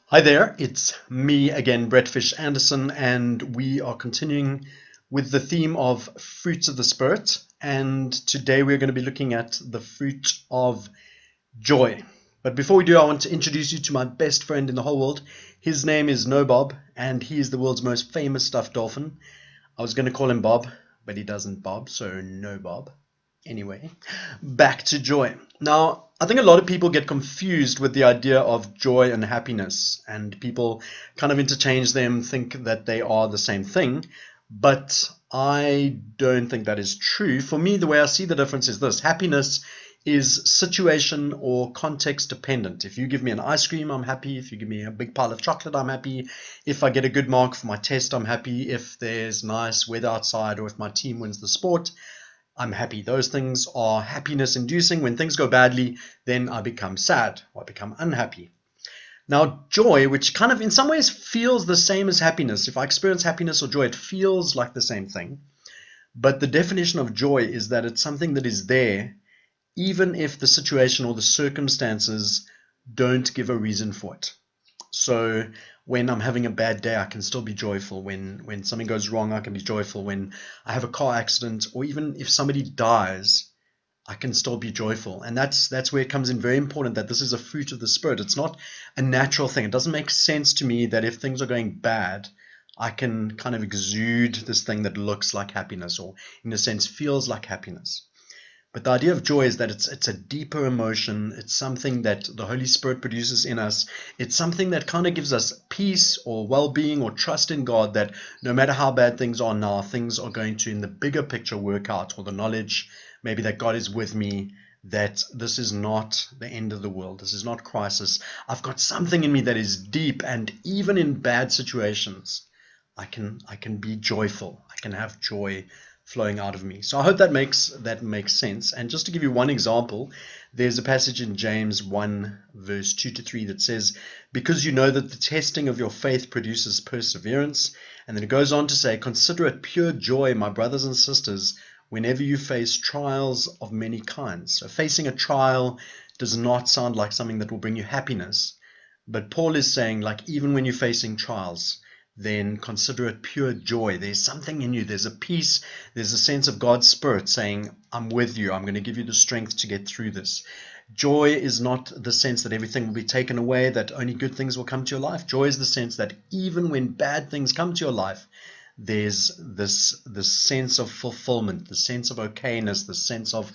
Hi there, it's me again, Brett Fish Anderson, and we are continuing with the theme of fruits of the Spirit. And today we're going to be looking at the fruit of joy. But before we do, I want to introduce you to my best friend in the whole world. His name is Nobob, and he is the world's most famous stuffed dolphin. I was going to call him Bob, but he doesn't bob, so no Bob. Anyway, back to joy. Now, I think a lot of people get confused with the idea of joy and happiness, and people kind of interchange them, think that they are the same thing, but I don't think that is true. For me, the way I see the difference is this: happiness is situation or context dependent. If you give me an ice cream, I'm happy. If you give me a big pile of chocolate, I'm happy. If I get a good mark for my test, I'm happy. If there's nice weather outside or if my team wins the sport, I'm happy. Those things are happiness inducing. When things go badly, then I become sad or I become unhappy. Now, joy, which kind of in some ways feels the same as happiness, if I experience happiness or joy, it feels like the same thing. But the definition of joy is that it's something that is there even if the situation or the circumstances don't give a reason for it. So when I'm having a bad day, I can still be joyful. When something goes wrong, I can be joyful. When I have a car accident, or even if somebody dies, I can still be joyful. And that's where it comes in very important that this is a fruit of the Spirit. It's not a natural thing. It doesn't make sense to me that if things are going bad, I can kind of exude this thing that looks like happiness, or in a sense feels like happiness. But the idea of joy is that it's a deeper emotion. It's something that the Holy Spirit produces in us. It's something that kind of gives us peace or well-being or trust in God, that no matter how bad things are now, things are going to, in the bigger picture, work out, or the knowledge maybe that God is with me, that this is not the end of the world. This is not crisis. I've got something in me that is deep, and even in bad situations, I can be joyful. I can have joy flowing out of me. So I hope that makes sense. And just to give you one example, there's a passage in James 1 verse 2 to 3 that says, because you know that the testing of your faith produces perseverance. And then it goes on to say, consider it pure joy, my brothers and sisters, whenever you face trials of many kinds. So facing a trial does not sound like something that will bring you happiness. But Paul is saying, like, even when you're facing trials, then consider it pure joy. There's something in you. There's a peace. There's a sense of God's Spirit saying, I'm with you. I'm going to give you the strength to get through this. Joy is not the sense that everything will be taken away, that only good things will come to your life. Joy is the sense that even when bad things come to your life, there's this sense of fulfillment, the sense of okayness, the sense of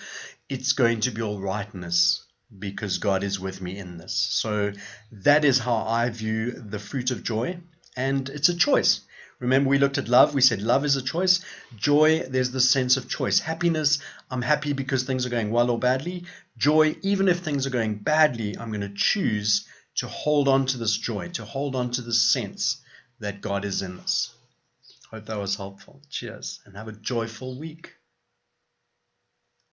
it's going to be all rightness because God is with me in this. So that is how I view the fruit of joy. And it's a choice. Remember, we looked at love. We said love is a choice. Joy, there's the sense of choice. Happiness, I'm happy because things are going well or badly. Joy, even if things are going badly, I'm going to choose to hold on to this joy, to hold on to this sense that God is in us. Hope that was helpful. Cheers, and have a joyful week.